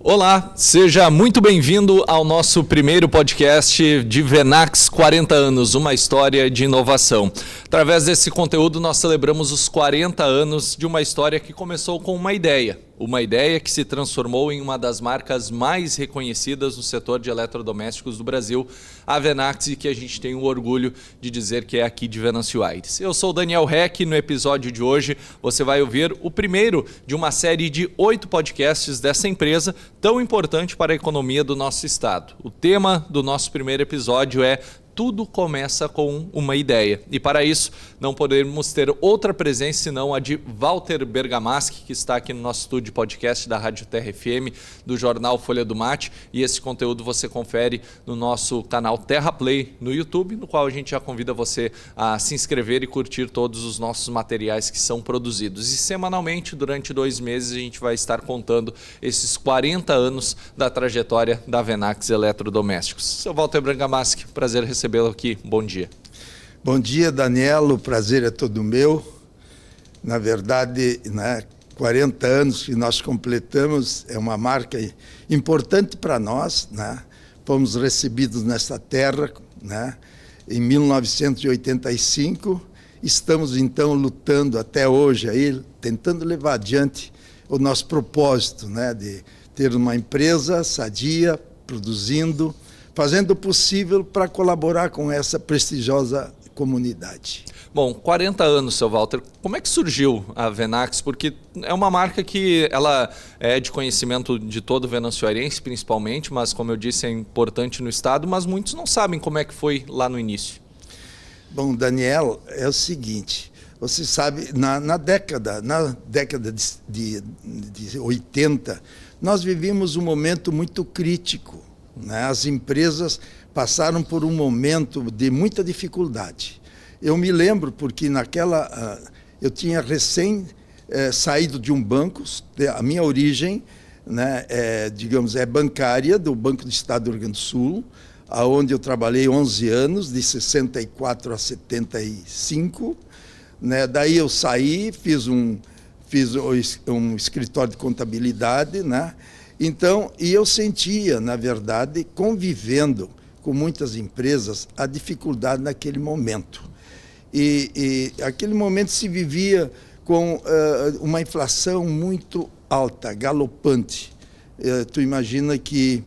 Olá, seja muito bem-vindo ao nosso primeiro podcast de Venax 40 anos, uma história de inovação. Através desse conteúdo nós celebramos os 40 anos de uma história que começou com uma ideia que se transformou em uma das marcas mais reconhecidas no setor de eletrodomésticos do Brasil, a Venax, e que a gente tem o orgulho de dizer que é aqui de Venâncio Aires. Eu sou o Daniel Heck. No episódio de hoje você vai ouvir o primeiro de uma série de 8 podcasts dessa empresa tão importante para a economia do nosso estado. O tema do nosso primeiro episódio é Tudo começa com uma ideia. E para isso, não podemos ter outra presença senão a de Walter Bergamaschi, que está aqui no nosso estúdio de podcast da Rádio Terra FM, do jornal Folha do Mate. E esse conteúdo você confere no nosso canal Terra Play no YouTube, no qual a gente já convida você a se inscrever e curtir todos os nossos materiais que são produzidos. E semanalmente, durante 2 meses, a gente vai estar contando esses 40 anos da trajetória da Venax Eletrodomésticos. Seu Walter Bergamaschi, prazer recebê-lo aqui. Bom dia. Bom dia, Daniel. O prazer é todo meu. Na verdade, 40 anos que nós completamos é uma marca importante para nós. Fomos recebidos nesta terra em 1985. Estamos, então, lutando até hoje, aí, tentando levar adiante o nosso propósito de ter uma empresa sadia, produzindo, fazendo o possível para colaborar com essa prestigiosa comunidade. Bom, 40 anos, seu Walter. Como é que surgiu a Venax? Porque é uma marca que ela é de conhecimento de todo venancioarense, principalmente, mas, como eu disse, é importante no estado, mas muitos não sabem como é que foi lá no início. Bom, Daniel, é o seguinte, você sabe, na década de 80, nós vivíamos um momento muito crítico. As empresas passaram por um momento de muita dificuldade. Eu me lembro porque eu tinha recém saído de um banco, a minha origem, é bancária, do Banco do Estado do Rio Grande do Sul, onde eu trabalhei 11 anos, de 64 a 75. Daí eu saí, fiz um escritório de contabilidade, Então, e eu sentia, na verdade, convivendo com muitas empresas, a dificuldade naquele momento. E aquele momento se vivia com uma inflação muito alta, galopante. Tu imagina que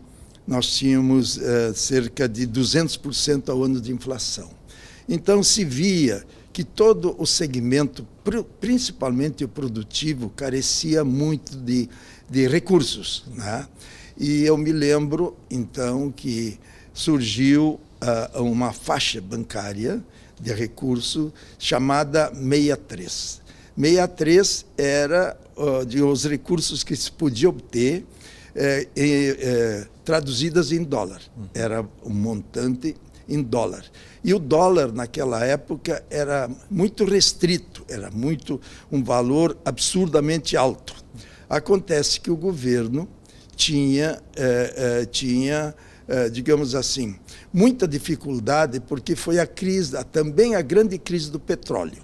nós tínhamos cerca de 200% ao ano de inflação. Então, se via que todo o segmento, principalmente o produtivo, carecia muito de recursos. E eu me lembro, então, que surgiu uma faixa bancária de recurso chamada 63. 63 era os recursos que se podia obter traduzidas em dólar. Era um montante em dólar. E o dólar, naquela época, era muito restrito, era um valor absurdamente alto. Acontece que o governo tinha, digamos assim, muita dificuldade, porque foi também a grande crise do petróleo.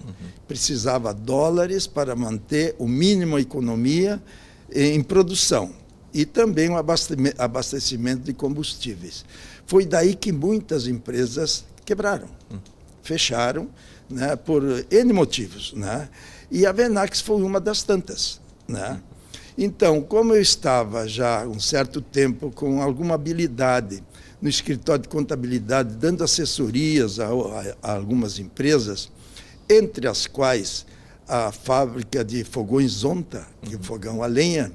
Precisava dólares para manter o mínimo a economia em produção e também o abastecimento de combustíveis. Foi daí que muitas empresas quebraram, fecharam, por N motivos. E a Venax foi uma das tantas. Então, como eu estava já um certo tempo com alguma habilidade no escritório de contabilidade, dando assessorias a algumas empresas, entre as quais a fábrica de fogões Zonta, que é o fogão a lenha,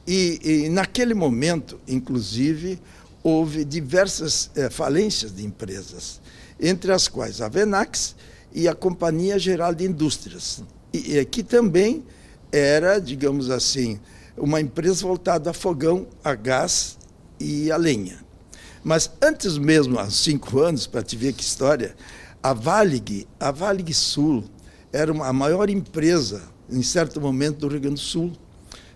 e naquele momento, inclusive, houve diversas falências de empresas, entre as quais a Venax e a Companhia Geral de Indústrias, que também era, digamos assim, uma empresa voltada a fogão, a gás e a lenha. Mas antes mesmo, há 5 anos, para te ver que história, a Varig Sul era a maior empresa, em certo momento, do Rio Grande do Sul,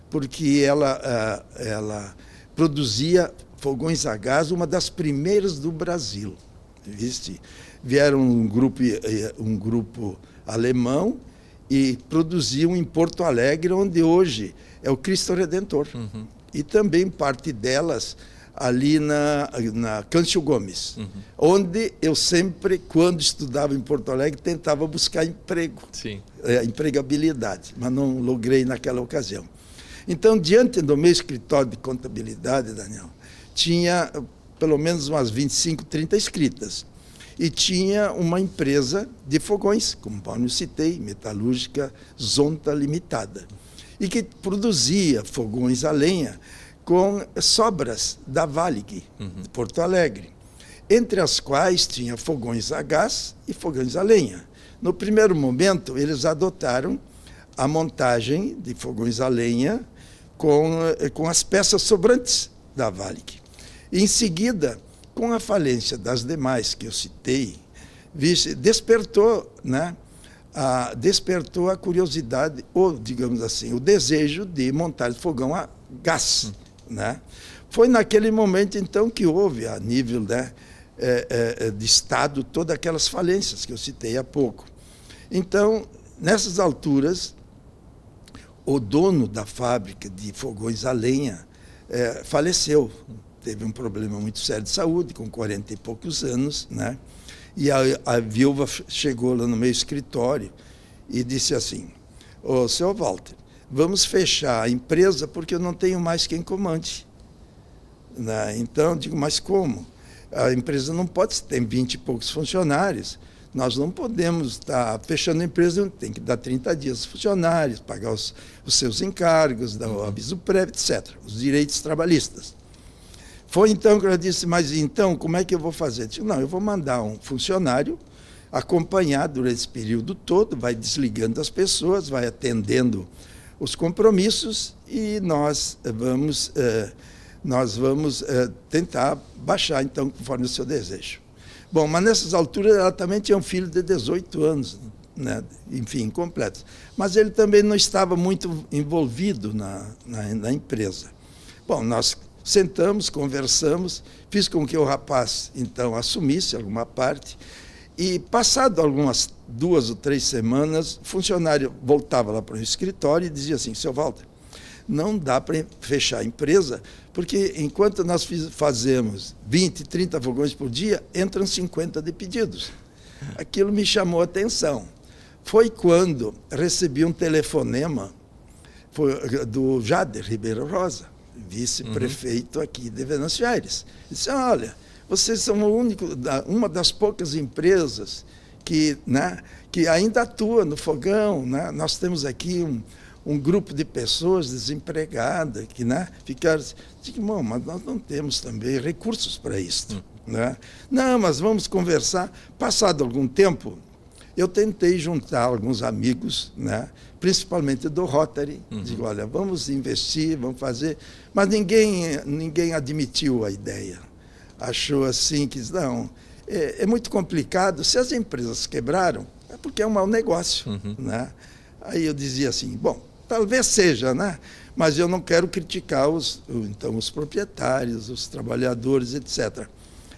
porque ela produzia fogões a gás, uma das primeiras do Brasil. Viste? Vieram um grupo alemão e produziam em Porto Alegre, onde hoje é o Cristo Redentor. e também parte delas ali na Câncio Gomes, onde eu sempre, quando estudava em Porto Alegre, tentava buscar emprego, empregabilidade, mas não logrei naquela ocasião. Então, diante do meu escritório de contabilidade, Daniel, tinha pelo menos umas 25, 30 inscritas. E tinha uma empresa de fogões, como eu citei, metalúrgica Zonta Limitada, e que produzia fogões a lenha com sobras da Varig, de Porto Alegre, entre as quais tinha fogões a gás e fogões a lenha. No primeiro momento, eles adotaram a montagem de fogões a lenha com as peças sobrantes da Varig. E, em seguida, com a falência das demais que eu citei, despertou, né, despertou a curiosidade, ou, digamos assim, o desejo de montar fogão a gás. Né? Foi naquele momento, então, que houve, a nível, né, de Estado, todas aquelas falências que eu citei há pouco. Então, nessas alturas, o dono da fábrica de fogões a lenha faleceu. Teve um problema muito sério de saúde, com 40 e poucos anos, né? E a viúva chegou lá no meu escritório e disse assim: ô, senhor Walter, vamos fechar a empresa porque eu não tenho mais quem comande. Né? Então, eu digo, mas como? A empresa não pode ter 20 e poucos funcionários. Nós não podemos estar fechando a empresa, tem que dar 30 dias aos funcionários, pagar os seus encargos, dar o aviso prévio, etc., os direitos trabalhistas. Foi então que eu disse, mas então, como é que eu vou fazer? Eu disse, não, eu vou mandar um funcionário acompanhar durante esse período todo, vai desligando as pessoas, vai atendendo os compromissos e nós vamos tentar baixar, então, conforme o seu desejo. Bom, mas nessas alturas ela também tinha um filho de 18 anos, né? Enfim, incompleto. Mas ele também não estava muito envolvido na empresa. Bom, nós sentamos, conversamos, fiz com que o rapaz, então, assumisse alguma parte, e, passado algumas 2 ou 3 semanas, o funcionário voltava lá para o escritório e dizia assim, seu Walter, não dá para fechar a empresa, porque enquanto nós fazemos 20, 30 fogões por dia, entram 50 de pedidos. Aquilo me chamou a atenção. Foi quando recebi um telefonema do Jader Ribeiro Rosa, vice-prefeito aqui de Venâncio Aires. Ele disse, olha, vocês são uma das poucas empresas que ainda atua no fogão. Né? Nós temos aqui um grupo de pessoas desempregadas que ficaram... Digo, mas nós não temos também recursos para isso. Né? Não, mas vamos conversar. Passado algum tempo, eu tentei juntar alguns amigos, né? Principalmente do Rotary. Digo, olha, vamos investir, vamos fazer. Mas ninguém admitiu a ideia. Achou assim que, não, é muito complicado. Se as empresas quebraram, é porque é um mau negócio. Né? Aí eu dizia assim, bom, talvez seja, né? Mas eu não quero criticar os proprietários, os trabalhadores, etc.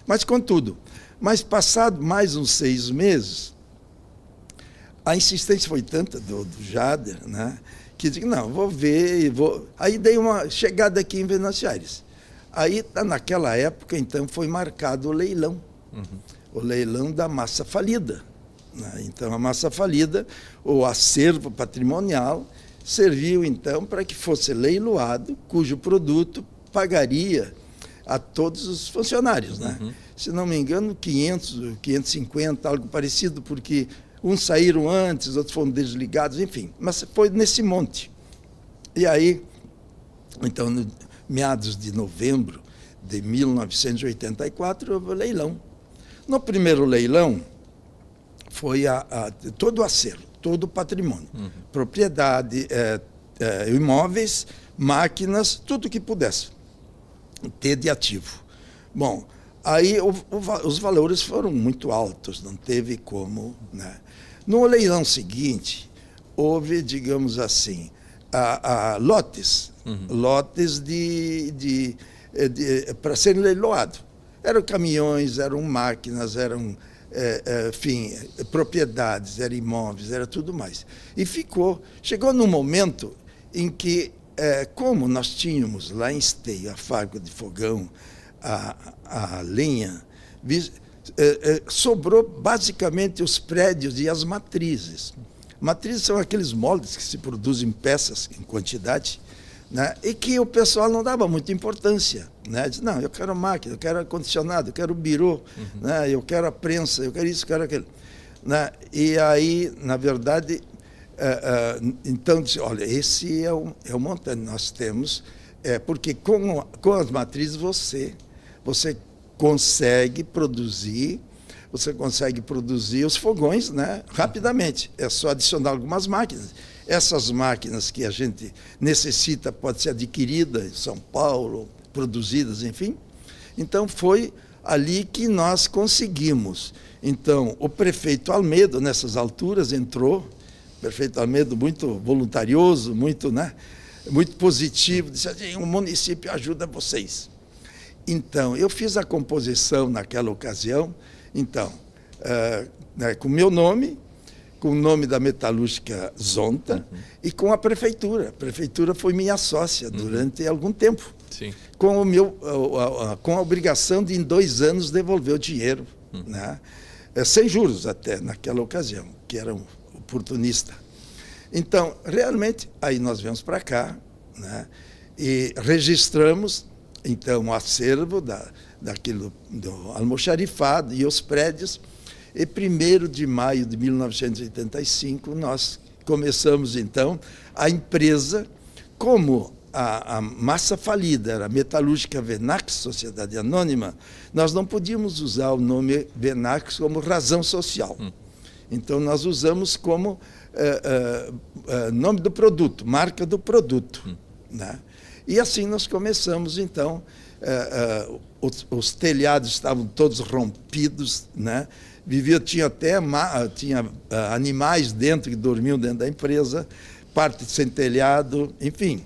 Mas, contudo, passado mais uns 6 meses, a insistência foi tanta do Jader, né, que eu disse, não, vou ver, Aí dei uma chegada aqui em Venâncio Aires. Aí, naquela época, então, foi marcado o leilão. O leilão da massa falida. Né? Então, a massa falida, o acervo patrimonial, serviu, então, para que fosse leiloado, cujo produto pagaria a todos os funcionários. Né? Se não me engano, 500, 550, algo parecido, porque uns saíram antes, outros foram desligados, enfim. Mas foi nesse monte. E aí, então, no meados de novembro de 1984, houve o leilão. No primeiro leilão, foi todo o acervo, todo o patrimônio. Propriedade, imóveis, máquinas, tudo que pudesse ter de ativo. Bom, aí os valores foram muito altos, não teve como... Né? No leilão seguinte, houve, digamos assim, lotes para serem leiloados. Eram caminhões, eram máquinas, eram, enfim, propriedades, eram imóveis, era tudo mais. E chegou num momento em que como nós tínhamos lá em Esteio a fábrica de fogão, a lenha, sobrou basicamente os prédios e as matrizes. Matrizes são aqueles moldes que se produzem peças em quantidade, né, e que o pessoal não dava muita importância. Né? Diz, não, eu quero máquina, eu quero ar-condicionado, eu quero birô, né, eu quero a prensa, eu quero isso, eu quero aquilo. Né? E aí, na verdade, então, disse, olha, esse é o montante que nós temos, porque com as matrizes você consegue produzir os fogões, né, rapidamente. É só adicionar algumas máquinas. Essas máquinas que a gente necessita pode ser adquirida em São Paulo, produzidas, enfim. Então, foi ali que nós conseguimos. Então, o prefeito Almeida, nessas alturas, entrou, o prefeito Almeida muito voluntarioso, muito, né, muito positivo, disse assim, o município ajuda vocês. Então, eu fiz a composição naquela ocasião, então, com o meu nome, com o nome da metalúrgica Zonta e com a prefeitura. A prefeitura foi minha sócia durante algum tempo. Sim. Com a obrigação de, em 2 anos, devolver o dinheiro, né? Sem juros até, naquela ocasião, que era um oportunista. Então, realmente, aí nós viemos para cá, né? E registramos, então, o acervo daquilo do almoxarifado e os prédios. E 1º de maio de 1985, nós começamos, então, a empresa, como a massa falida era a Metalúrgica Venax, Sociedade Anônima, nós não podíamos usar o nome Venax como razão social. Então, nós usamos como nome do produto, marca do produto. Né? E assim nós começamos, então, os telhados estavam todos rompidos, né? Tinha animais dentro que dormiam dentro da empresa, parte sem telhado, enfim,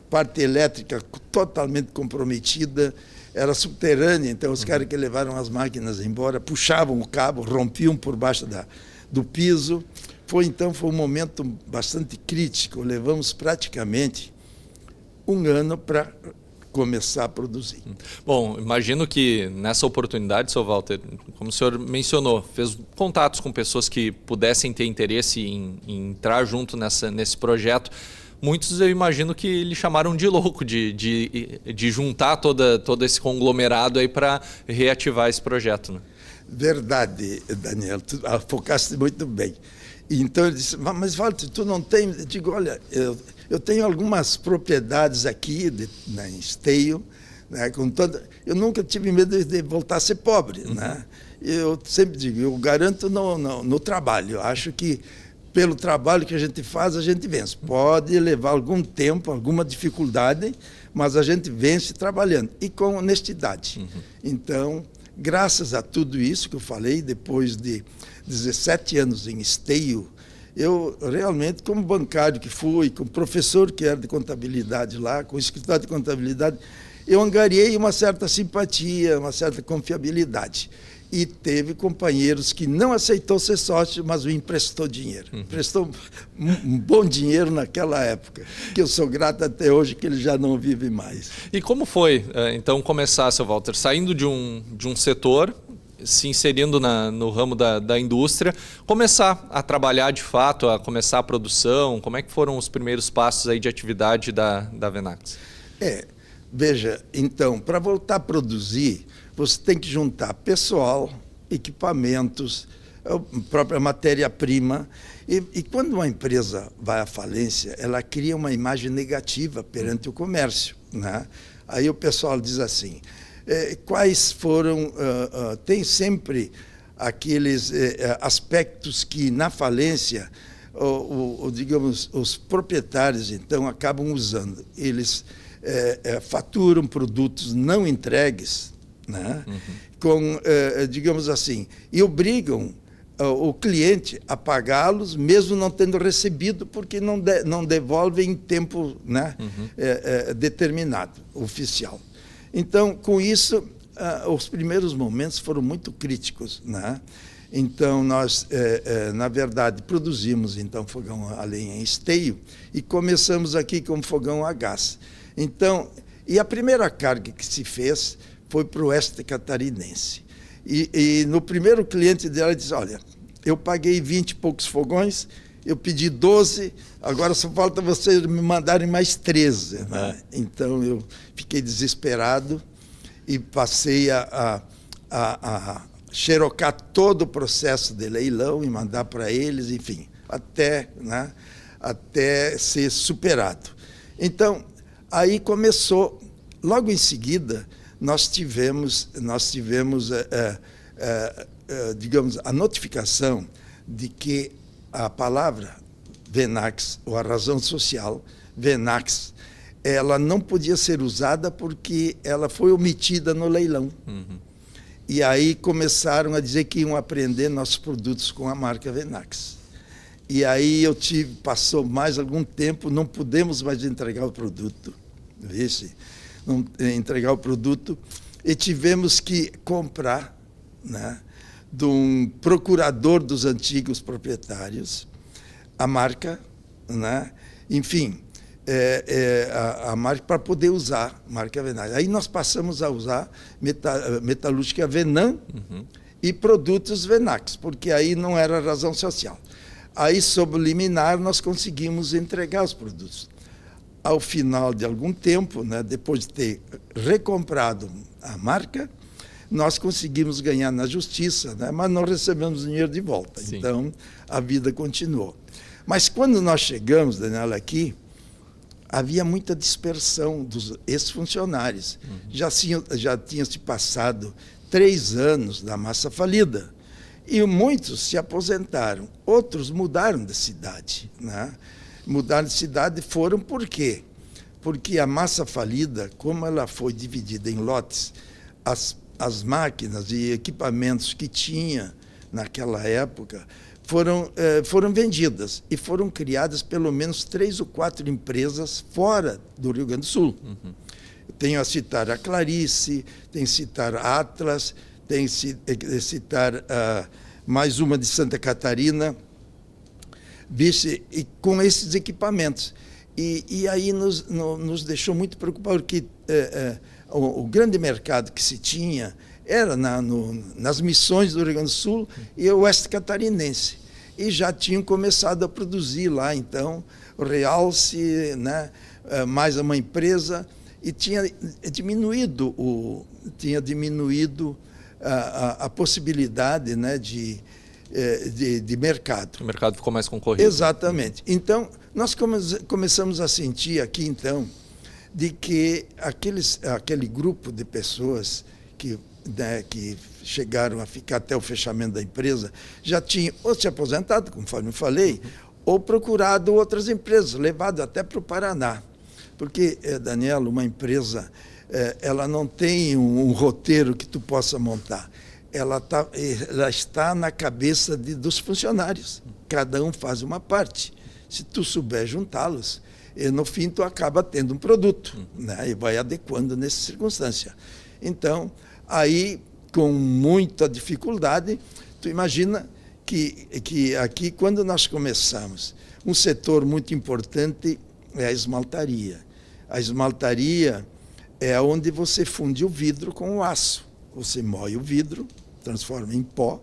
parte elétrica totalmente comprometida, era subterrânea, então os caras que levaram as máquinas embora puxavam o cabo, rompiam por baixo do piso. Foi um momento bastante crítico, levamos praticamente 1 ano para começar a produzir. Bom, imagino que nessa oportunidade, seu Walter, como o senhor mencionou, fez contatos com pessoas que pudessem ter interesse em entrar junto nesse projeto. Muitos, eu imagino que lhe chamaram de louco, de juntar todo esse conglomerado aí para reativar esse projeto. Né? Verdade, Daniel, tu focaste muito bem. Então ele disse, mas Walter, tu não tem? Eu digo, olha, eu tenho algumas propriedades aqui em Esteio, né, eu nunca tive medo de voltar a ser pobre. Né? Eu sempre digo, eu garanto no trabalho. Eu acho que pelo trabalho que a gente faz, a gente vence. Pode levar algum tempo, alguma dificuldade, mas a gente vence trabalhando e com honestidade. Então, graças a tudo isso que eu falei, depois de 17 anos em Esteio, eu realmente, como bancário que fui, como professor que era de contabilidade lá, com escritório de contabilidade, eu angariei uma certa simpatia, uma certa confiabilidade. E teve companheiros que não aceitou ser sócio, mas me emprestou dinheiro. Emprestou um bom dinheiro naquela época, que eu sou grato até hoje, que ele já não vive mais. E como foi, então, começar, seu Walter, saindo de um setor, se inserindo no ramo da indústria, começar a trabalhar de fato, a começar a produção? Como é que foram os primeiros passos aí de atividade da Venax? Veja, então, para voltar a produzir, você tem que juntar pessoal, equipamentos, a própria matéria-prima. E quando uma empresa vai à falência, ela cria uma imagem negativa perante o comércio. Né? Aí o pessoal diz assim, quais foram... tem sempre aqueles aspectos que, na falência, digamos, os proprietários, então, acabam usando. Eles faturam produtos não entregues, né? Digamos assim, e obrigam o cliente a pagá-los, mesmo não tendo recebido, porque não devolvem em tempo, né, determinado, oficial. Então, com isso, os primeiros momentos foram muito críticos, né? Então, nós, na verdade, produzimos então fogão a lenha em esteio e começamos aqui com fogão a gás. Então, e a primeira carga que se fez foi para o oeste catarinense. E no primeiro cliente dela disse, olha, eu paguei 20 e poucos fogões, eu pedi 12, agora só falta vocês me mandarem mais 13. Né? Então, eu fiquei desesperado e passei a xerocar todo o processo de leilão e mandar para eles, enfim, até ser superado. Então, aí começou, logo em seguida, nós tivemos digamos, a notificação de que a palavra Venax, ou a razão social, Venax, ela não podia ser usada porque ela foi omitida no leilão. E aí começaram a dizer que iam aprender nossos produtos com a marca Venax. E aí passou mais algum tempo, não pudemos mais entregar o produto, entregar o produto, e tivemos que comprar, né, de um procurador dos antigos proprietários, a marca, né, enfim, a marca para poder usar a marca Venax. Aí nós passamos a usar metalúrgica Venan e produtos Venax, porque aí não era razão social. Aí, sob liminar, nós conseguimos entregar os produtos. Ao final de algum tempo, né, depois de ter recomprado a marca, nós conseguimos ganhar na justiça, né, mas não recebemos dinheiro de volta. Sim. Então, a vida continuou. Mas quando nós chegamos, Daniel, aqui, havia muita dispersão dos ex-funcionários. Já tinha se passado 3 anos da massa falida. E muitos se aposentaram. Outros mudaram de cidade. Né? Mudaram de cidade foram por quê? Porque a massa falida, como ela foi dividida em lotes, as máquinas e equipamentos que tinha naquela época foram vendidas e foram criadas pelo menos 3 ou 4 empresas fora do Rio Grande do Sul. Tenho a citar a Clarice, tenho a citar a Atlas, tenho a citar mais uma de Santa Catarina, e com esses equipamentos. E aí nos deixou muito preocupados, porque o grande mercado que se tinha era nas missões do Rio Grande do Sul e o oeste catarinense. E já tinham começado a produzir lá, então, o Realce, né, mais uma empresa, e tinha diminuído a possibilidade, né, de mercado. O mercado ficou mais concorrido. Exatamente. Então, nós começamos a sentir aqui, então, de que aquele grupo de pessoas que chegaram a ficar até o fechamento da empresa, já tinham ou se aposentado, conforme eu falei, ou procurado outras empresas, levado até para o Paraná. Porque, Daniel, uma empresa, ela não tem um roteiro que tu possa montar. Ela está na cabeça dos funcionários. Cada um faz uma parte. Se tu souber juntá-los, no fim tu acaba tendo um produto, né? E vai adequando nessa circunstância. Então, aí, com muita dificuldade, tu imagina que aqui, quando nós começamos, um setor muito importante é a esmaltaria. A esmaltaria é onde você funde o vidro com o aço. Você moe o vidro, transforma em pó,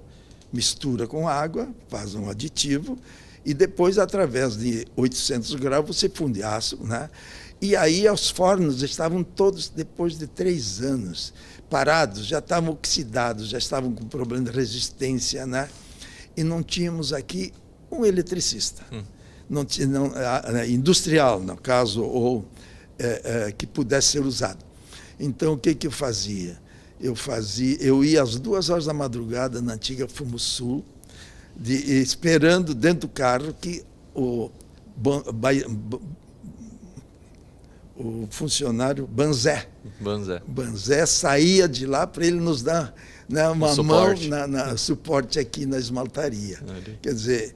mistura com água, faz um aditivo, e depois, através de 800 graus, você funde aço, né? E aí os fornos estavam todos, depois de 3 anos, parados, já estavam oxidados, já estavam com problema de resistência, né? E não tínhamos aqui um eletricista, industrial, no caso, ou que pudesse ser usado. Então, o que eu fazia? Eu ia às 2 horas da madrugada na antiga Fumo Sul, esperando dentro do carro que o funcionário Banzé saía de lá para ele nos dar, né, uma suporte. Mão suporte aqui na esmaltaria. Quer dizer,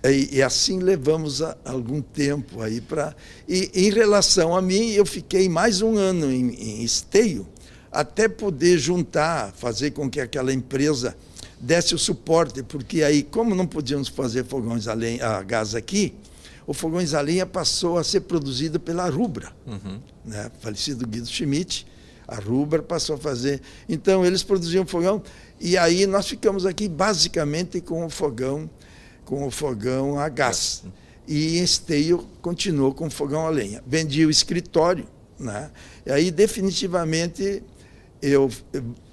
e assim levamos algum tempo aí para. E em relação a mim, eu fiquei mais 1 ano em Esteio, até poder juntar, fazer com que aquela empresa desse o suporte, porque aí, como não podíamos fazer fogões a gás aqui, o fogões a lenha passou a ser produzido pela Rubra, né? Falecido Guido Schmidt, a Rubra passou a fazer. Então, eles produziam fogão, e aí nós ficamos aqui basicamente com o fogão a gás. E em Esteio continuou com o fogão a lenha. Vendi o escritório, né? E aí, definitivamente, eu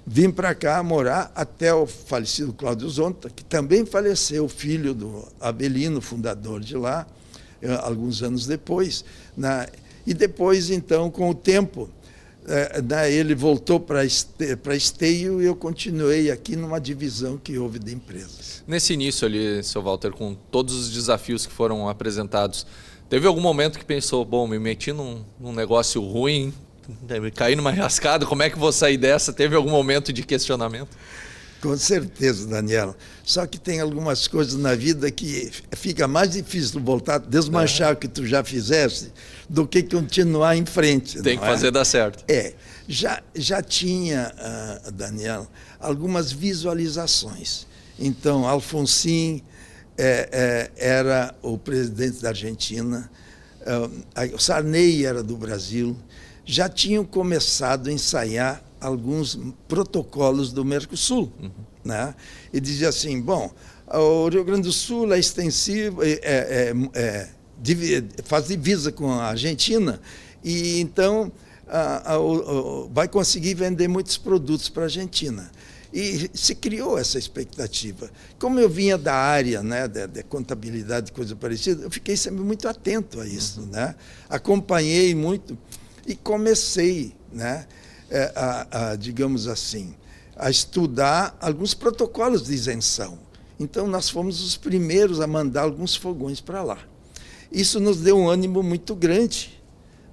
vim para cá morar até o falecido Cláudio Zonta, que também faleceu, filho do Abelino, fundador de lá, alguns anos depois, né? E depois, então, com o tempo, ele voltou para Esteio e eu continuei aqui numa divisão que houve de empresas. Nesse início ali, seu Walter, com todos os desafios que foram apresentados, teve algum momento que pensou, bom, me meti num negócio ruim, caí numa enrascada, como é que vou sair dessa? Teve algum momento de questionamento? Com certeza, Daniela. Só que tem algumas coisas na vida que fica mais difícil voltar, desmanchar o que tu já fizeste, do que continuar em frente. Tem que fazer dar certo. Já tinha, Daniela, algumas visualizações. Então, Alfonsín era o presidente da Argentina, o Sarney era do Brasil, já tinham começado a ensaiar alguns protocolos do Mercosul, né? E dizia assim, bom, o Rio Grande do Sul é extensivo, faz divisa com a Argentina, e então vai conseguir vender muitos produtos para a Argentina. E se criou essa expectativa. Como eu vinha da área, né, de contabilidade, coisa parecida, eu fiquei sempre muito atento a isso, né? Acompanhei muito e comecei, né, digamos assim, a estudar alguns protocolos de isenção. Então, nós fomos os primeiros a mandar alguns fogões para lá. Isso nos deu um ânimo muito grande,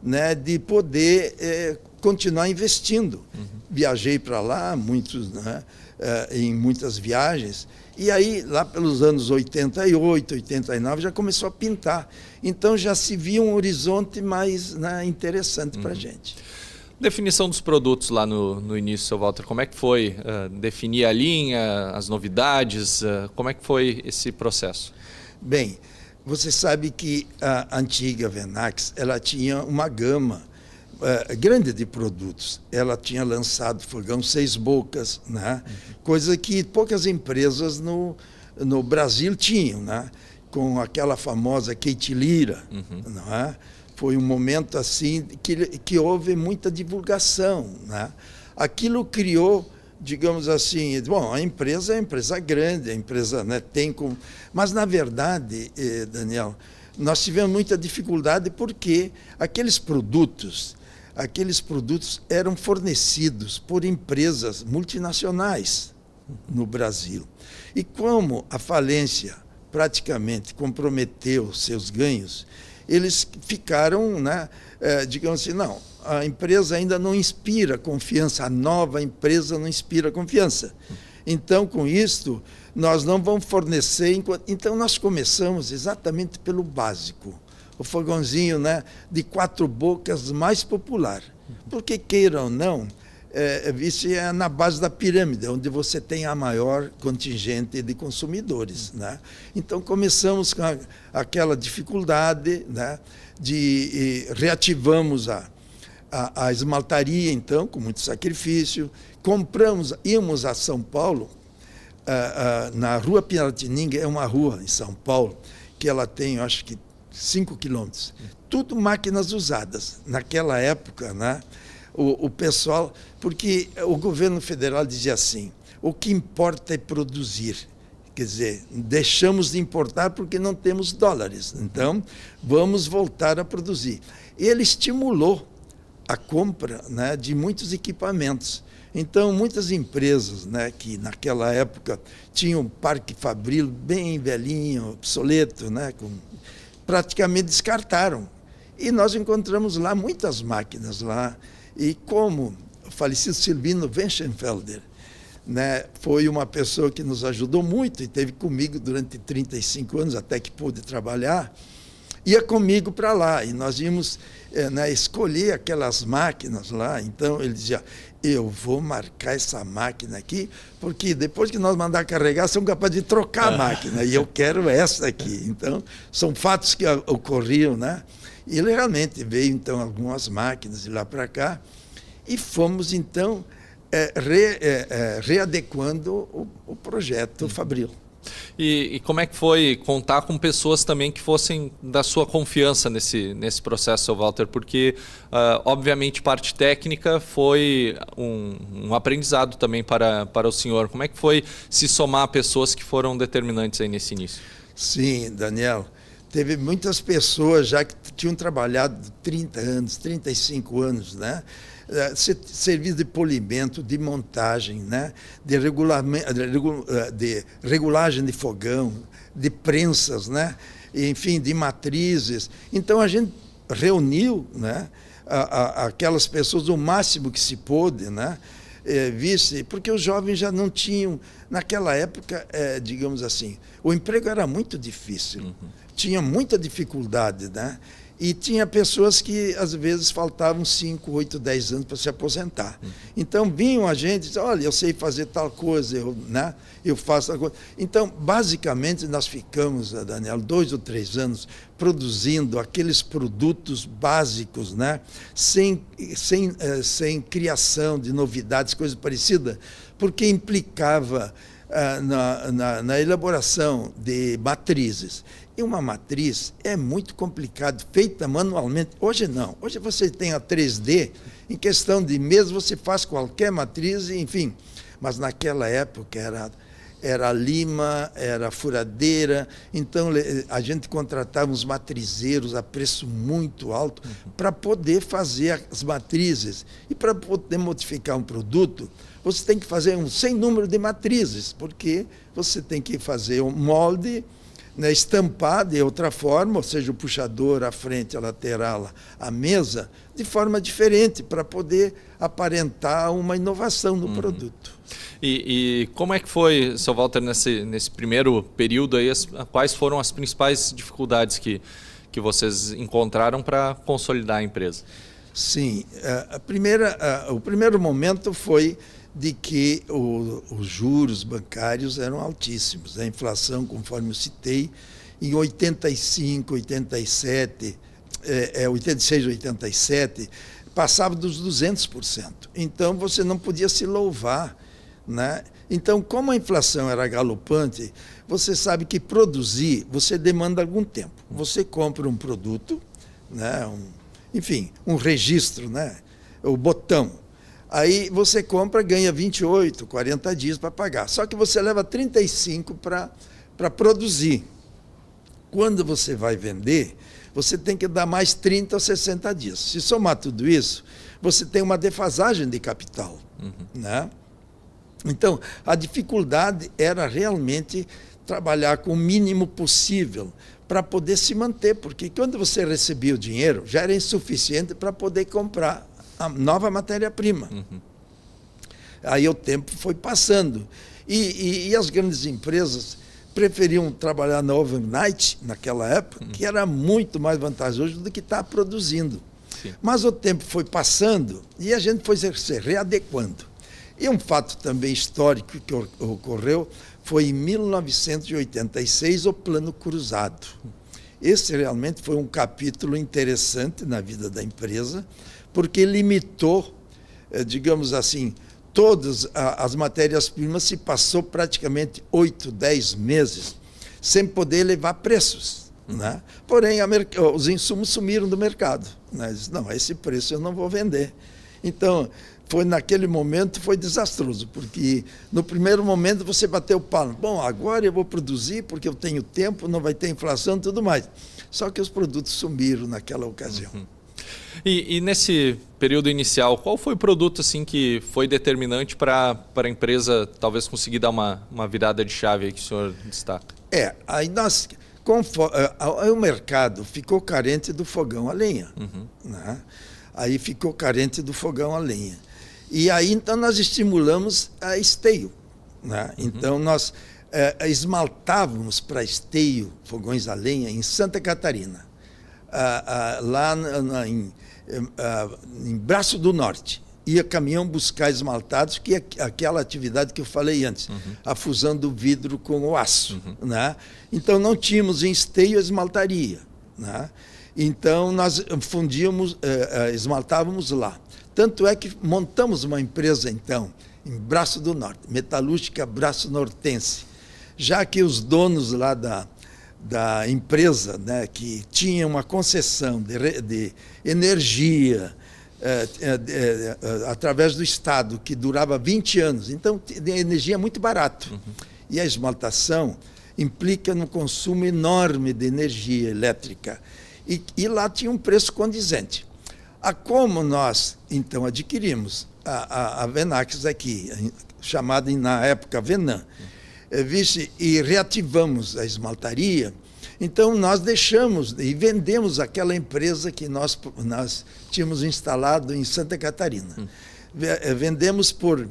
né, de poder continuar investindo. Viajei para lá, né, em muitas viagens, e aí, lá pelos anos 88, 89, já começou a pintar. Então, já se via um horizonte mais, né, interessante para a gente. Definição dos produtos lá no início, seu Walter, como é que foi definir a linha, as novidades, como é que foi esse processo? Bem, você sabe que a antiga Venax, ela tinha uma gama grande de produtos. Ela tinha lançado fogão 6 bocas, né? Coisa que poucas empresas no Brasil tinham, né? Com aquela famosa Kate Lira, não é? Foi um momento assim que houve muita divulgação, né? Aquilo criou, digamos assim, bom, a empresa é uma empresa grande, a empresa, né, tem como... Mas, na verdade, Daniel, nós tivemos muita dificuldade porque aqueles produtos eram fornecidos por empresas multinacionais no Brasil. E como a falência praticamente comprometeu seus ganhos, eles ficaram, né, digamos assim, não, a empresa ainda não inspira confiança, a nova empresa não inspira confiança. Então, com isto, nós não vamos fornecer... Então, nós começamos exatamente pelo básico, o fogãozinho, né, de 4 bocas mais popular. Porque, queira ou não, isso é na base da pirâmide, onde você tem a maior contingente de consumidores, né? Então, começamos com aquela dificuldade, né, reativamos a esmaltaria, então, com muito sacrifício, íamos a São Paulo, na Rua Piratininga, é uma rua em São Paulo, que ela tem, eu acho que, 5 quilômetros. Tudo máquinas usadas. Naquela época, né, o pessoal... Porque o governo federal dizia assim, o que importa é produzir. Quer dizer, deixamos de importar porque não temos dólares. Então, vamos voltar a produzir. Ele estimulou a compra, né, de muitos equipamentos. Então, muitas empresas, né, que naquela época tinham um parque fabril bem velhinho, obsoleto, né, praticamente descartaram. E nós encontramos lá muitas máquinas lá. E como o falecido Silvino Wenchenfelder, né, foi uma pessoa que nos ajudou muito e esteve comigo durante 35 anos, até que pude trabalhar, ia comigo para lá, e nós íamos escolher aquelas máquinas lá. Então ele dizia, eu vou marcar essa máquina aqui, porque depois que nós mandar carregar, são capazes de trocar a máquina, e eu quero essa aqui. Então, são fatos que ocorriam, né? E ele realmente veio, então, algumas máquinas de lá para cá, e fomos, então, readequando o projeto Fabril. E como é que foi contar com pessoas também que fossem da sua confiança nesse processo, seu Walter? Porque, obviamente, parte técnica foi um aprendizado também para o senhor. Como é que foi se somar a pessoas que foram determinantes aí nesse início? Sim, Daniel. Teve muitas pessoas já que tinham trabalhado 30 anos, 35 anos, né? Serviço de polimento, de montagem, né? de regulagem de fogão, de prensas, né? Enfim, de matrizes. Então a gente reuniu, né? Aquelas pessoas o máximo que se pôde, né? Porque os jovens já não tinham, naquela época, digamos assim, o emprego era muito difícil, tinha muita dificuldade, né? E tinha pessoas que, às vezes, faltavam 5, 8, 10 anos para se aposentar. Então, vinham a gente e diziam, olha, eu sei fazer tal coisa, eu faço tal coisa. Então, basicamente, nós ficamos, Daniel, 2 ou 3 anos produzindo aqueles produtos básicos, né? sem criação de novidades, coisas parecidas, porque implicava na elaboração de matrizes. E uma matriz é muito complicado, feita manualmente. Hoje não. Hoje você tem a 3D, em questão de meses você faz qualquer matriz, enfim. Mas naquela época era lima, era furadeira, então a gente contratava uns matrizeiros a preço muito alto para poder fazer as matrizes. E para poder modificar um produto, você tem que fazer um sem número de matrizes, porque você tem que fazer um molde, né, estampar de outra forma, ou seja, o puxador, a frente, a lateral, a mesa, de forma diferente, para poder aparentar uma inovação no produto. E como é que foi, seu Walter, nesse primeiro período aí, quais foram as principais dificuldades que vocês encontraram para consolidar a empresa? Sim, o primeiro momento foi de que os juros bancários eram altíssimos. A inflação, conforme eu citei, em 85, 87, 86, 87, passava dos 200%. Então, você não podia se louvar, né? Então, como a inflação era galopante, você sabe que produzir, você demanda algum tempo. Você compra um produto, né? Enfim, um registro, né? O botão. Aí você compra, ganha 28, 40 dias para pagar. Só que você leva 35 para produzir. Quando você vai vender, você tem que dar mais 30 ou 60 dias. Se somar tudo isso, você tem uma defasagem de capital. Né? Então, a dificuldade era realmente trabalhar com o mínimo possível para poder se manter, porque quando você recebia o dinheiro, já era insuficiente para poder comprar a nova matéria-prima. Aí o tempo foi passando. E as grandes empresas preferiam trabalhar na overnight, naquela época, que era muito mais vantajoso do que estar produzindo. Sim. Mas o tempo foi passando e a gente foi se readequando. E um fato também histórico que ocorreu foi em 1986, o Plano Cruzado. Esse realmente foi um capítulo interessante na vida da empresa, porque limitou, digamos assim, todas as matérias-primas, se passou praticamente 8, 10 meses sem poder elevar preços. Né? Porém, os insumos sumiram do mercado. Né? Não, esse preço eu não vou vender. Então, naquele momento foi desastroso, porque no primeiro momento você bateu o pau. Bom, agora eu vou produzir porque eu tenho tempo, não vai ter inflação e tudo mais. Só que os produtos sumiram naquela ocasião. E nesse período inicial, qual foi o produto assim que foi determinante para a empresa talvez conseguir dar uma virada de chave aí que o senhor destaca? Aí o mercado ficou carente do fogão a lenha. Né? Aí ficou carente do fogão a lenha. E aí então nós estimulamos a esteio. Né? Então nós esmaltávamos para esteio fogões a lenha em Santa Catarina. lá em Braço do Norte. Ia caminhão buscar esmaltados, que é aquela atividade que eu falei antes, a fusão do vidro com o aço. Né? Então, não tínhamos em Esteio esmaltaria. Né? Então, nós esmaltávamos lá. Tanto é que montamos uma empresa, então, em Braço do Norte, Metalúrgica Braço Nortense, já que os donos lá da empresa, né, que tinha uma concessão de energia através do Estado, que durava 20 anos, então de energia muito barato. E a esmaltação implica no consumo enorme de energia elétrica. E lá tinha um preço condizente. Como nós, então, adquirimos a Venax aqui, chamada na época Venan, e reativamos a esmaltaria, então nós deixamos e vendemos aquela empresa que nós tínhamos instalado em Santa Catarina. Vendemos por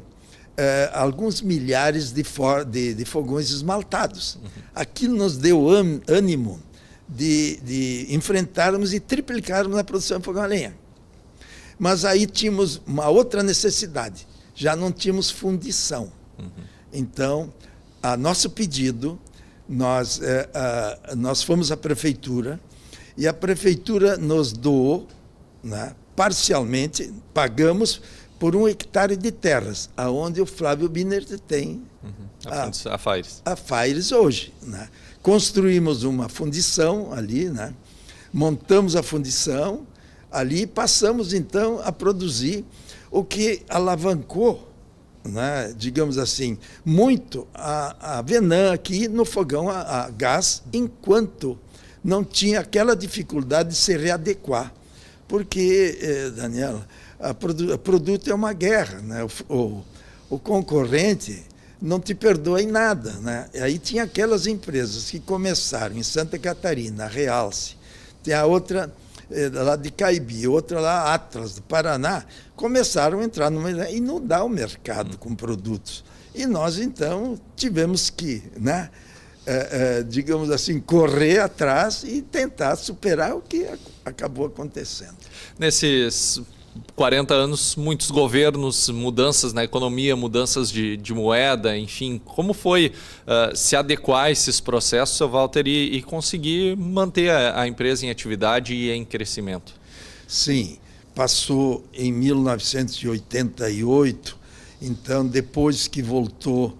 alguns milhares de fogões esmaltados. Aquilo nos deu ânimo de enfrentarmos e triplicarmos a produção de fogão a lenha. Mas aí tínhamos uma outra necessidade, já não tínhamos fundição. Então, a nosso pedido, nós fomos à prefeitura e a prefeitura nos doou, né, parcialmente, pagamos por 1 hectare de terras, aonde o Flávio Biner tem a Faires. A Faires hoje. Né? Construímos uma fundição ali, né? Montamos a fundição ali e passamos, então, a produzir o que alavancou, né, digamos assim, muito a Venan aqui no fogão a gás, enquanto não tinha aquela dificuldade de se readequar. Porque, Daniela, o produto é uma guerra, né? O concorrente não te perdoa em nada. Né? E aí tinha aquelas empresas que começaram em Santa Catarina, a Realce, tem a outra lá de Caibi, outra lá, Atlas, do Paraná, começaram a entrar e inundar o mercado com produtos. E nós, então, tivemos que, né, digamos assim, correr atrás e tentar superar o que acabou acontecendo. Nesses 40 anos, muitos governos, mudanças na economia, mudanças de moeda, enfim. Como foi se adequar a esses processos, seu Walter, e conseguir manter a empresa em atividade e em crescimento? Sim, passou em 1988, então depois que voltou,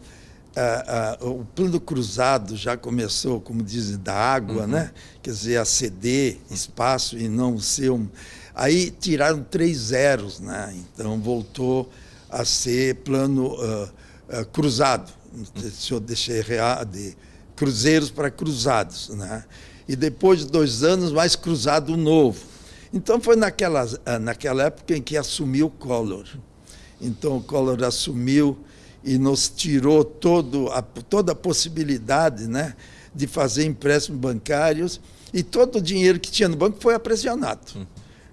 o plano cruzado já começou, como dizem, da água, né? Quer dizer, a ceder espaço e não ser um... Aí tiraram 3 zeros, né? Então voltou a ser plano cruzado. Eu deixei de cruzeiros para cruzados, né? E depois de 2 anos, mais cruzado novo. Então foi naquela época em que assumiu o Collor. Então o Collor assumiu e nos tirou toda a possibilidade, né, de fazer empréstimos bancários, e todo o dinheiro que tinha no banco foi aprisionado.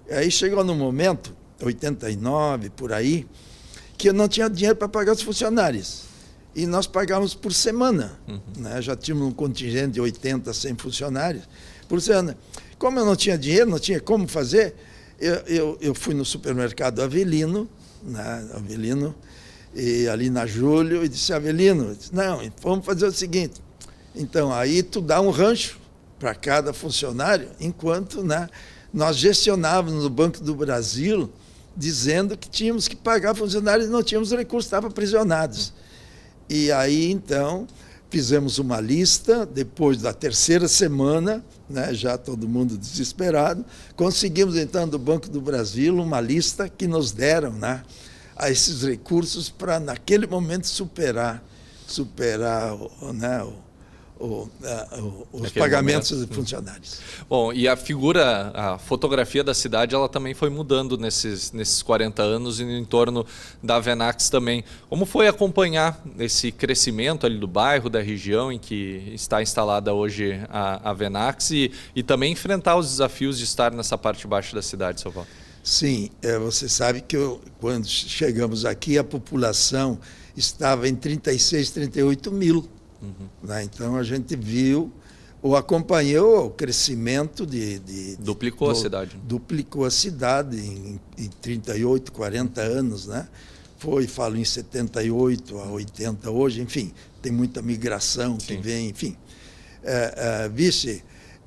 Aí chegou no momento, 89, por aí, que eu não tinha dinheiro para pagar os funcionários. E nós pagávamos por semana. Né? Já tínhamos um contingente de 80, 100 funcionários por semana. Como eu não tinha dinheiro, não tinha como fazer, eu fui no supermercado Avelino, né? E ali na Júlio, e disse, Avelino, não, vamos fazer o seguinte. Então, aí tu dá um rancho para cada funcionário, enquanto, né, nós gestionávamos no Banco do Brasil, dizendo que tínhamos que pagar funcionários e não tínhamos recursos, estavam aprisionados. E aí, então, fizemos uma lista, depois da 3ª semana, né, já todo mundo desesperado, conseguimos, então, do Banco do Brasil, uma lista que nos deram, né, a esses recursos para, naquele momento, superar né, os pagamentos dos funcionários. Bom, e a fotografia da cidade, ela também foi mudando nesses 40 anos e no entorno da Venax também. Como foi acompanhar esse crescimento ali do bairro, da região em que está instalada hoje a Venax e também enfrentar os desafios de estar nessa parte baixa da cidade, seu Walter? Sim, você sabe que quando chegamos aqui, a população estava em 36, 38 mil. Né? Então, a gente viu acompanhou o crescimento Duplicou a cidade. Duplicou a cidade em 38, 40 anos, né? Falo em 78 a 80 hoje, enfim, tem muita migração que vem, enfim.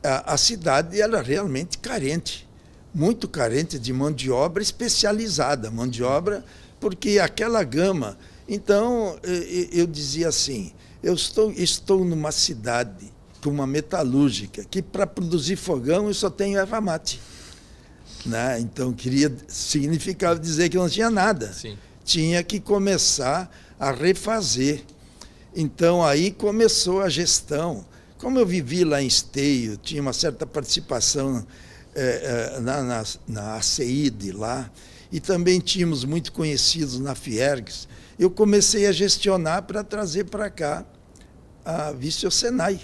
A cidade era realmente carente, muito carente de mão de obra especializada, mão de obra, porque aquela gama... Então, eu dizia assim, eu estou numa cidade com uma metalúrgica, que para produzir fogão eu só tenho erva mate. Né? Então, significava dizer que não tinha nada. Sim. Tinha que começar a refazer. Então, aí começou a gestão. Como eu vivi lá em Esteio, tinha uma certa participação na ACI de lá, e também tínhamos muito conhecidos na Fiergs, eu comecei a gestionar para trazer para cá a Vício Senai.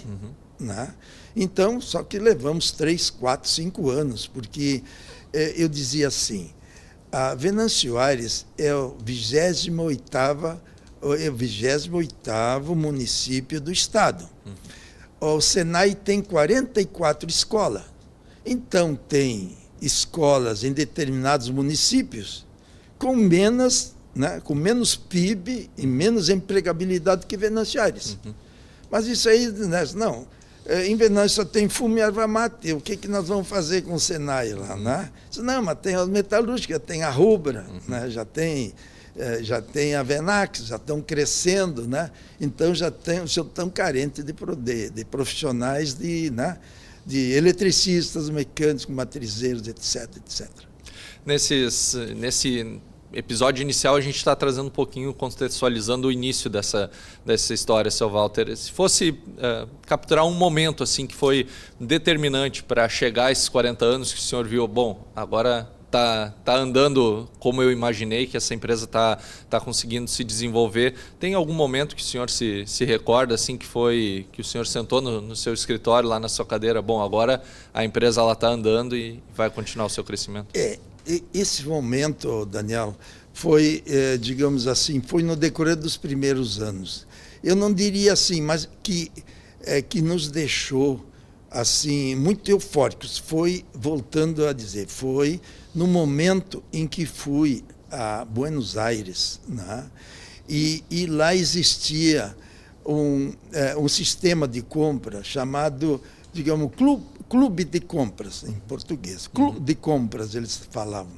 Né? Então, só que levamos 3, 4, 5 anos, porque eu dizia assim, a Venâncio Aires é o 28º município do estado. O Senai tem 44 escolas. Então, tem escolas em determinados municípios com menos PIB e menos empregabilidade que Venâncio Aires. Mas isso aí, não. Em Venâncio só tem fumo e erva mate. O que nós vamos fazer com o Senai lá? Né? Não, mas tem a metalúrgica, tem a Rubra, né? já tem a Venax, já estão crescendo, né? Então já estão carentes de profissionais, de eletricistas, mecânicos, matrizeiros, etc, etc. Nesse episódio inicial, a gente está trazendo um pouquinho, contextualizando o início dessa história, seu Walter. Se fosse capturar um momento assim que foi determinante para chegar a esses 40 anos, que o senhor viu, bom, agora tá andando como eu imaginei, que essa empresa tá conseguindo se desenvolver. Tem algum momento que o senhor se recorda, assim, que o senhor sentou no seu escritório, lá na sua cadeira, bom, agora a empresa está andando e vai continuar o seu crescimento? Esse momento, Daniel, foi, digamos assim, foi no decorrer dos primeiros anos. Eu não diria assim, mas que nos deixou assim muito eufóricos. Foi, voltando a dizer, foi no momento em que fui a Buenos Aires, né? E lá existia um sistema de compra chamado, digamos, clube de compras, em português. Clube de compras, eles falavam.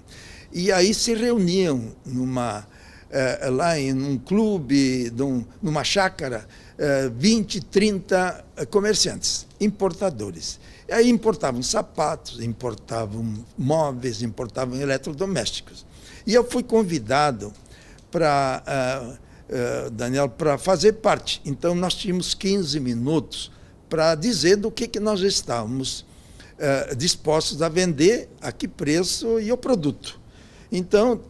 E aí se reuniam lá em um clube, numa chácara, 20, 30 comerciantes, importadores. E aí importavam sapatos, importavam móveis, importavam eletrodomésticos. E eu fui convidado Daniel, para fazer parte. Então, nós tínhamos 15 minutos para dizer do que nós estávamos dispostos a vender, a que preço e o produto. Então,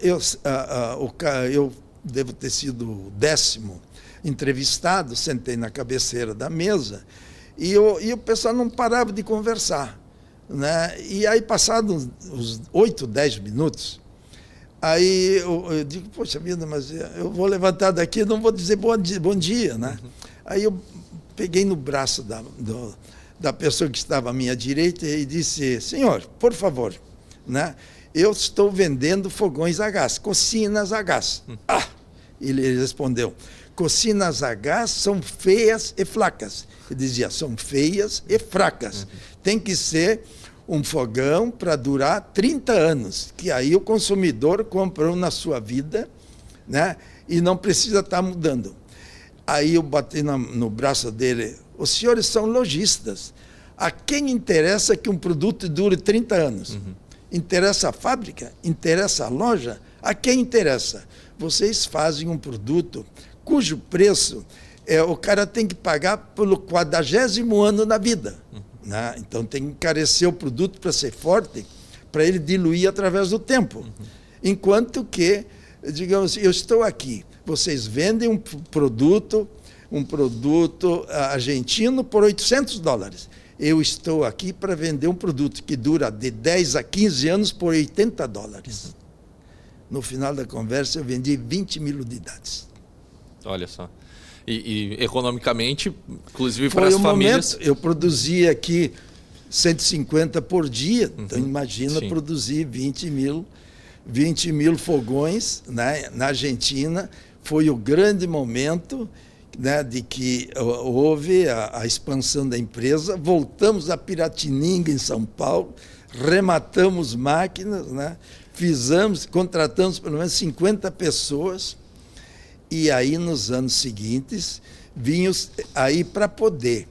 eu devo ter sido o 10º entrevistado, sentei na cabeceira da mesa, e o pessoal não parava de conversar. Né? E aí, passados uns 8, 10 minutos, aí eu digo, poxa vida, mas eu vou levantar daqui e não vou dizer bom dia. Né? Aí eu peguei no braço da pessoa que estava à minha direita e disse, senhor, por favor, né? Eu estou vendendo fogões a gás, cocinas a gás. Ele respondeu, cocinas a gás são feias e fracas. Ele dizia, são feias e fracas. Tem que ser um fogão para durar 30 anos, que aí o consumidor comprou na sua vida, né? E não precisa estar mudando. Aí eu bati no braço dele, os senhores são lojistas. A quem interessa que um produto dure 30 anos? Interessa a fábrica? Interessa a loja? A quem interessa? Vocês fazem um produto cujo preço o cara tem que pagar pelo 40º ano da vida. Né? Então tem que encarecer o produto para ser forte, para ele diluir através do tempo. Enquanto que, digamos, eu estou aqui, vocês vendem um produto argentino por $800. Eu estou aqui para vender um produto que dura de 10 a 15 anos por $80. No final da conversa, eu vendi 20 mil unidades. Olha só. E economicamente, inclusive para as famílias... Momento, eu produzia aqui 150 por dia, então imagina Sim. produzir 20 mil fogões, né? Na Argentina. Foi o grande momento, né, de que houve a expansão da empresa. Voltamos a Piratininga, em São Paulo, rematamos máquinas, né? Contratamos pelo menos 50 pessoas, e aí nos anos seguintes vínhamos aí para poder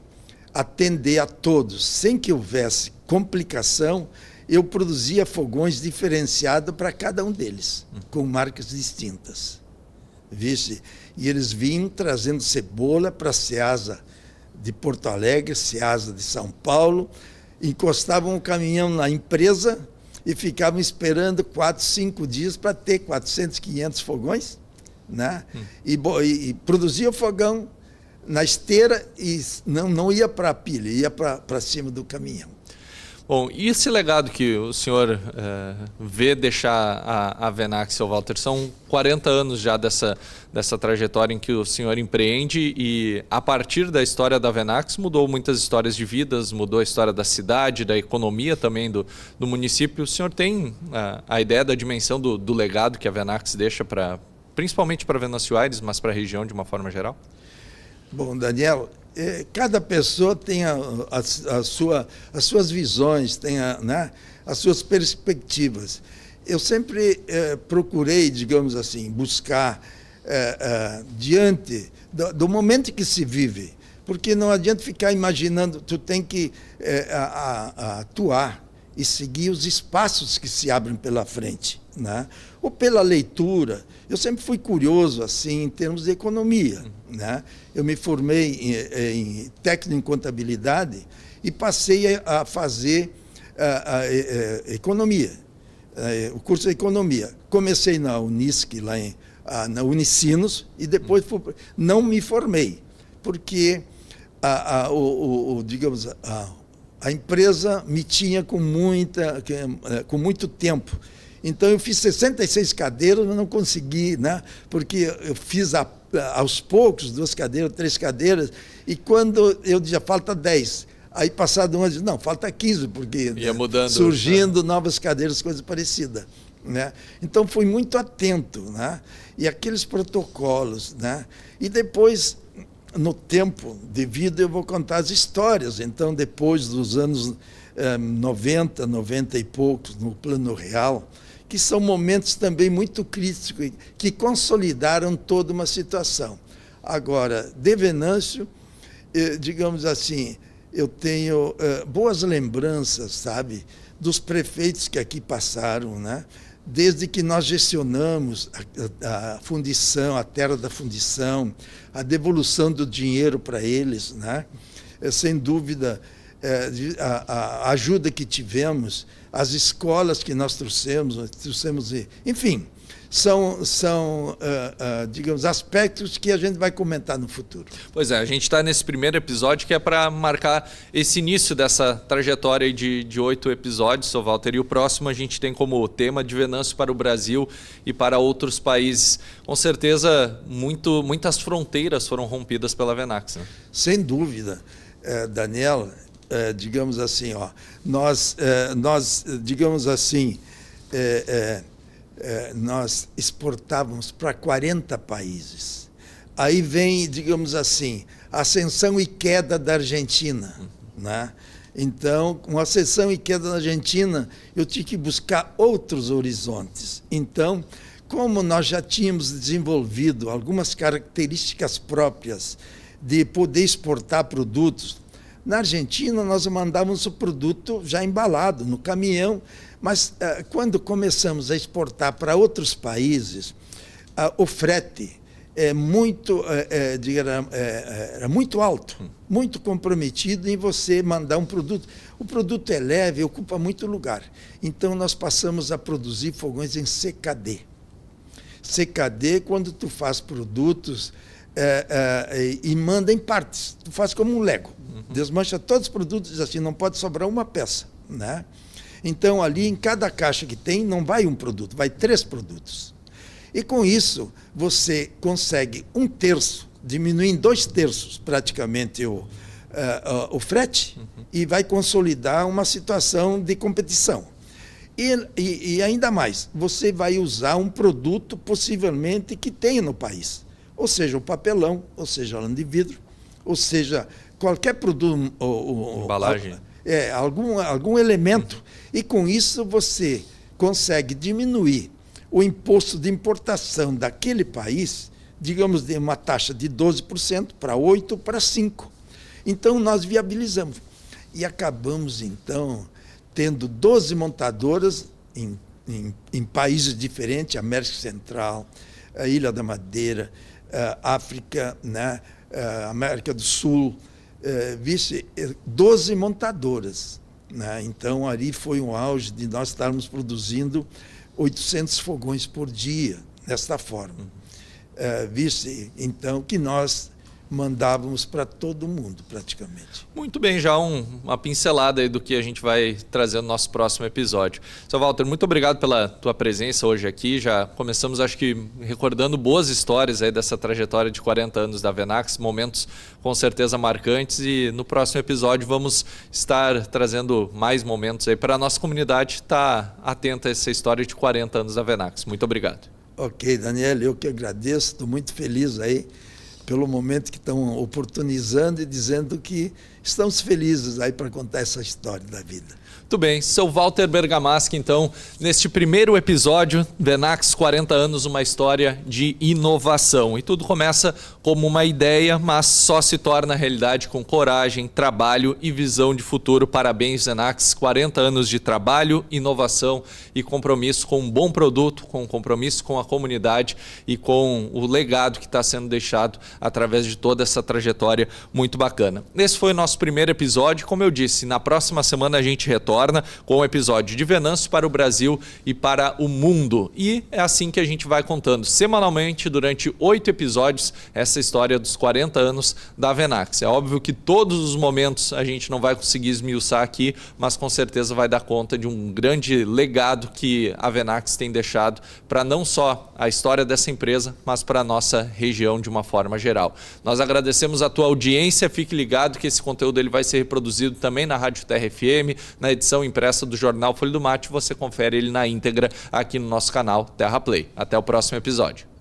atender a todos, sem que houvesse complicação. Eu produzia fogões diferenciados para cada um deles, com marcas distintas. Vixe? E eles vinham trazendo cebola para a Ceasa de Porto Alegre, Ceasa de São Paulo, encostavam o caminhão na empresa e ficavam esperando 4, 5 dias para ter 400, 500 fogões, né? E produzia o fogão na esteira e não ia para a pilha, ia para cima do caminhão. Bom, e esse legado que o senhor vê deixar a Venax, seu Walter? São 40 anos já dessa trajetória em que o senhor empreende, e a partir da história da Venax mudou muitas histórias de vidas, mudou a história da cidade, da economia também do município. O senhor tem a ideia da dimensão do legado que a Venax deixa, principalmente para Venâncio Aires, mas para a região de uma forma geral? Bom, Daniel, cada pessoa tem as suas visões, tem né, as suas perspectivas. Eu sempre procurei, digamos assim, buscar diante do momento que se vive, porque não adianta ficar imaginando, tu tem que atuar e seguir os espaços que se abrem pela frente, né? Ou pela leitura. Eu sempre fui curioso assim em termos de economia, né? Eu me formei em técnico em contabilidade e passei a fazer economia, o curso de economia. Comecei na Unisc, lá na Unicinos, e depois não me formei, porque digamos, a empresa me tinha com muito tempo. Então, eu fiz 66 cadeiras, mas não consegui, né? Porque eu fiz aos poucos 2 cadeiras, 3 cadeiras, e quando eu dizia, falta 10. Aí, passado um ano, eu disse, não, falta 15, porque ia mudando, surgindo novas cadeiras, coisa parecida, né? Então, fui muito atento, né? E aqueles protocolos, né? E depois, no tempo de vida, eu vou contar as histórias. Então, depois dos anos 90 e poucos, no Plano Real, que são momentos também muito críticos, que consolidaram toda uma situação. Agora, de Venâncio, digamos assim, eu tenho boas lembranças, sabe, dos prefeitos que aqui passaram, né? Desde que nós gestionamos a fundição, a terra da fundição, a devolução do dinheiro para eles, né? Sem dúvida, a ajuda que tivemos, as escolas que nós trouxemos, enfim, são digamos, aspectos que a gente vai comentar no futuro. Pois é, a gente está nesse primeiro episódio que é para marcar esse início dessa trajetória de 8 episódios, seu Walter, e o próximo a gente tem como tema de Venâncio para o Brasil e para outros países. Com certeza, muitas fronteiras foram rompidas pela Venax, né? Sem dúvida, Daniel. Digamos assim, nós digamos assim, nós exportávamos para 40 países. Aí vem, digamos assim, a ascensão e queda da Argentina, né? Então, com a ascensão e queda da Argentina, eu tinha que buscar outros horizontes. Então, como nós já tínhamos desenvolvido algumas características próprias de poder exportar produtos, na Argentina, nós mandávamos o produto já embalado no caminhão, mas quando começamos a exportar para outros países, o frete era muito alto, muito comprometido em você mandar um produto. O produto é leve, ocupa muito lugar. Então, nós passamos a produzir fogões em CKD. CKD, quando tu faz produtos e manda em partes, tu faz como um Lego. Desmancha todos os produtos assim, não pode sobrar uma peça, né? Então, ali, em cada caixa que tem, não vai um produto, vai 3 produtos. E com isso, você consegue 1/3 diminuir em 2/3 praticamente o frete e vai consolidar uma situação de competição. E ainda mais, você vai usar um produto possivelmente que tenha no país, ou seja, o papelão, ou seja, a lã de vidro, ou seja, qualquer produto, embalagem, algum elemento, e com isso você consegue diminuir o imposto de importação daquele país, digamos, de uma taxa de 12% para 8% para 5%. Então, nós viabilizamos. E acabamos, então, tendo 12 montadoras em países diferentes, América Central, a Ilha da Madeira, África, né, América do Sul, 12 montadoras. Né? Então, ali foi um auge de nós estarmos produzindo 800 fogões por dia, desta forma. Então, que nós mandávamos para todo mundo, praticamente. Muito bem, já uma pincelada aí do que a gente vai trazer no nosso próximo episódio. Seu Walter, muito obrigado pela tua presença hoje aqui. Já começamos, acho que, recordando boas histórias aí dessa trajetória de 40 anos da Venax, momentos com certeza marcantes, e no próximo episódio vamos estar trazendo mais momentos aí para a nossa comunidade estar atenta a essa história de 40 anos da Venax. Muito obrigado. Ok, Daniel, eu que agradeço, estou muito feliz aí pelo momento que estão oportunizando e dizendo que estamos felizes aí para contar essa história da vida. Muito bem, seu Walter Bergamaschi, então, neste primeiro episódio, Venax 40 anos, uma história de inovação. E tudo começa como uma ideia, mas só se torna realidade com coragem, trabalho e visão de futuro. Parabéns, Venax, 40 anos de trabalho, inovação e compromisso com um bom produto, com compromisso com a comunidade e com o legado que está sendo deixado através de toda essa trajetória muito bacana. Esse foi o nosso primeiro episódio. Como eu disse, na próxima semana a gente retorna com um episódio de Venâncio para o Brasil e para o mundo. E é assim que a gente vai contando semanalmente, durante 8 episódios, essa história dos 40 anos da Venax. É óbvio que todos os momentos a gente não vai conseguir esmiuçar aqui, mas com certeza vai dar conta de um grande legado que a Venax tem deixado para não só a história dessa empresa, mas para a nossa região de uma forma geral. Nós agradecemos a tua audiência, fique ligado que esse conteúdo ele vai ser reproduzido também na Rádio Terra FM, na edição impressa do jornal Folha do Mate, você confere ele na íntegra aqui no nosso canal Terra Play. Até o próximo episódio.